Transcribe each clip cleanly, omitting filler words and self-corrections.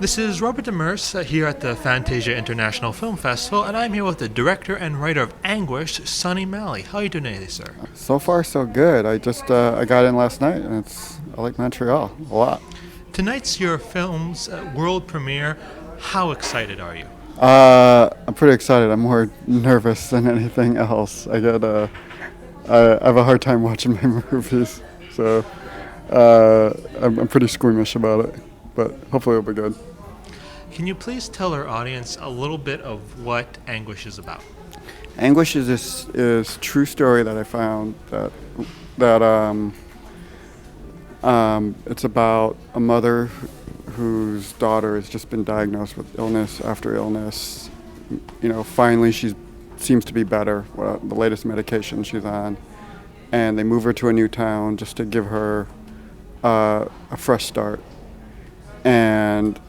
This is Robert Demers here at the Fantasia International Film Festival, and I'm here with the director and writer of Anguish, Sonny Mallhi. How are you doing today, sir? So far, so good. I got in last night, and I like Montreal a lot. Tonight's your film's world premiere. How excited are you? I'm pretty excited. I'm more nervous than anything else. I have a hard time watching my movies, so I'm pretty squeamish about it. But hopefully, it'll be good. Can you please tell our audience a little bit of what Anguish is about? Anguish is this true story that I found that it's about a mother whose daughter has just been diagnosed with illness after illness. Finally she seems to be better. The latest medication she's on, and they move her to a new town just to give her a fresh start. And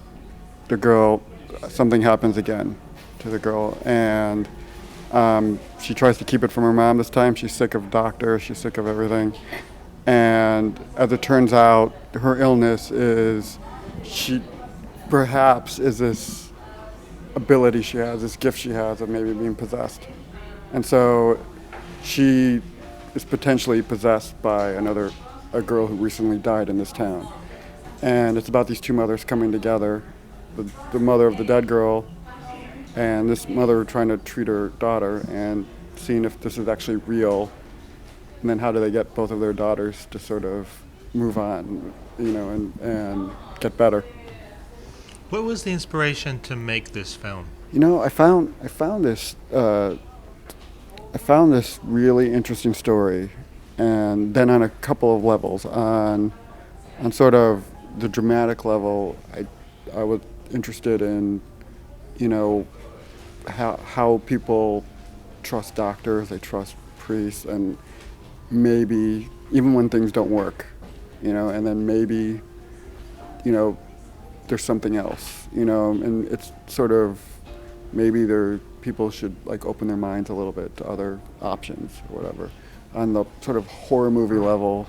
the girl, something happens again to the girl, and she tries to keep it from her mom this time. She's sick of doctors, she's sick of everything. And as it turns out, her illness is, she perhaps is this ability she has, this gift she has of maybe being possessed. And so she is potentially possessed by a girl who recently died in this town. And it's about these two mothers coming together, the mother of the dead girl and this mother trying to treat her daughter and seeing if this is actually real. And then how do they get both of their daughters to sort of move on, and get better. What was the inspiration to make this film? I found this really interesting story, and then on a couple of levels, on sort of the dramatic level, I was interested in, how people trust doctors, they trust priests, and maybe even when things don't work, and then maybe, there's something else, and it's sort of maybe people should like open their minds a little bit to other options or whatever. On the sort of horror movie level,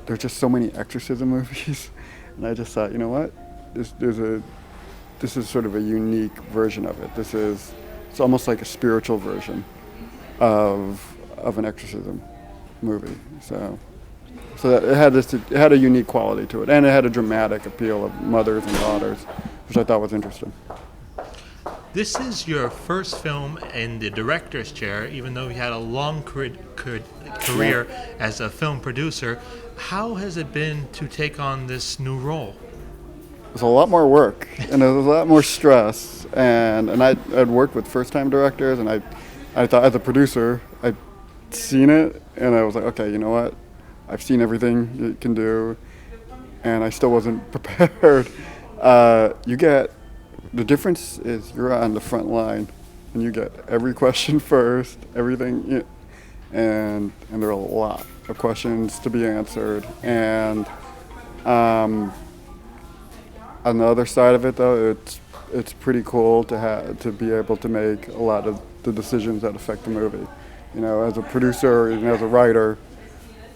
there's just so many exorcism movies, and I just thought, you know what, this is sort of a unique version of it. It's almost like a spiritual version of an exorcism movie. So that it had a unique quality to it, and it had a dramatic appeal of mothers and daughters, which I thought was interesting. This is your first film in the director's chair, even though you had a long career as a film producer. How has it been to take on this new role? It was a lot more work, and it was a lot more stress, and I'd worked with first-time directors, and I thought as a producer, I'd seen it, and I was like, okay, you know what? I've seen everything you can do, and I still wasn't prepared. The difference is you're on the front line, and you get every question first, everything, and there are a lot of questions to be answered. And on the other side of it, though, it's pretty cool to be able to make a lot of the decisions that affect the movie. As a producer and as a writer,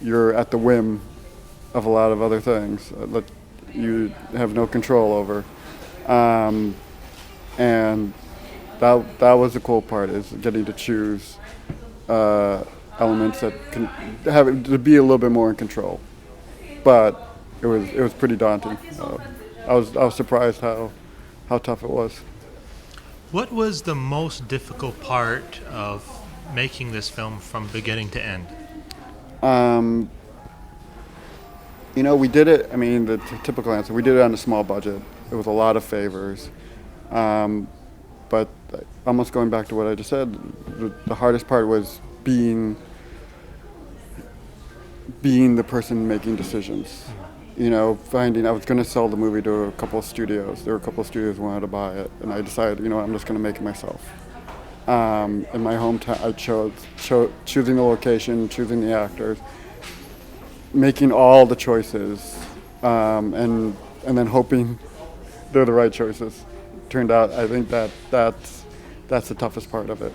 you're at the whim of a lot of other things that you have no control over. And that was the cool part, is getting to choose elements that can have it to be a little bit more in control. But it was pretty daunting. I was surprised how tough it was. What was the most difficult part of making this film from beginning to end? We did it, the typical answer, we did it on a small budget. It was a lot of favors. But almost going back to what I just said, the hardest part was being the person making decisions. Finding I was going to sell the movie to a couple of studios. There were a couple of studios who wanted to buy it, and I decided, I'm just going to make it myself. In my hometown, I chose choosing the location, choosing the actors, making all the choices, and then hoping they're the right choices. Turned out, I think that's the toughest part of it.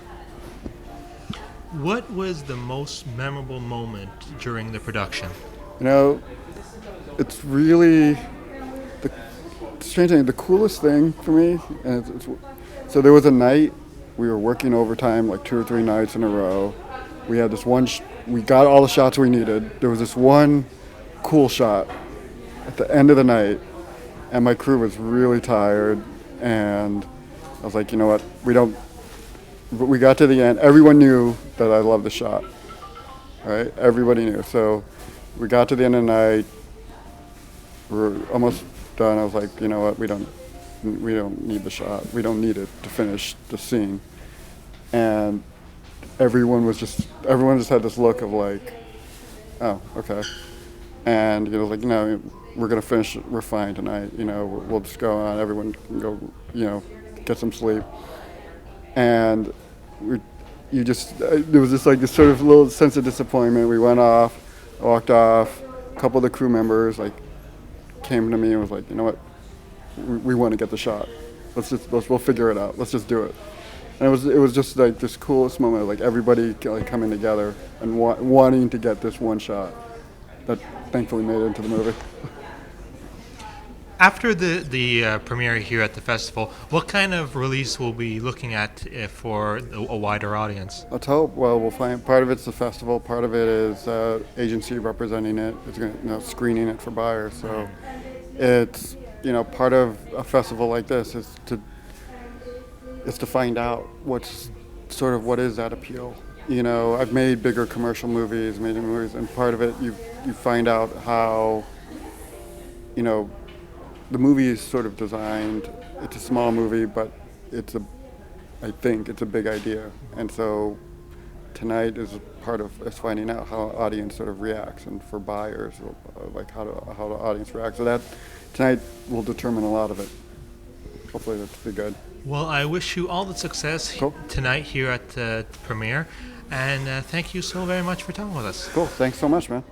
What was the most memorable moment during the production? It's really strange thing. The coolest thing for me, and so there was a night we were working overtime, like 2 or 3 nights in a row. We had this one. We got all the shots we needed. There was this one cool shot at the end of the night, and my crew was really tired, and I was like, you know what, we don't. But we got to the end. Everyone knew that I loved the shot. Right? Everybody knew. So we got to the end of the night. We're almost done. I was like, you know what, we don't need the shot. We don't need it to finish the scene. And everyone just had this look of like, oh, okay. And you know, like, you know, we're gonna finish. We're fine tonight. You know, we'll just go on. Everyone can go. You know, get some sleep. And there was just like this sort of little sense of disappointment. We went off, walked off. A couple of the crew members like came to me and was like, you know what, we want to get the shot. We'll figure it out. Let's just do it. And it was just like this coolest moment, like everybody like coming together and wanting to get this one shot that thankfully made it into the movie. After the premiere here at the festival, what kind of release will we be looking at for a wider audience? Let's hope. Well, we'll find part of it's the festival, part of it is agency representing it. It's going to, screening it for buyers. So it's, part of a festival like this is to find out what is that appeal. I've made bigger commercial movies, and part of it you find out how the movie is sort of designed. It's a small movie, but I think it's a big idea. And so tonight is part of us finding out how an audience sort of reacts, and for buyers, like how the audience reacts. So that tonight will determine a lot of it. Hopefully that'll be good. Well, I wish you all the success tonight here at the premiere, and thank you so very much for talking with us. Cool. Thanks so much, man.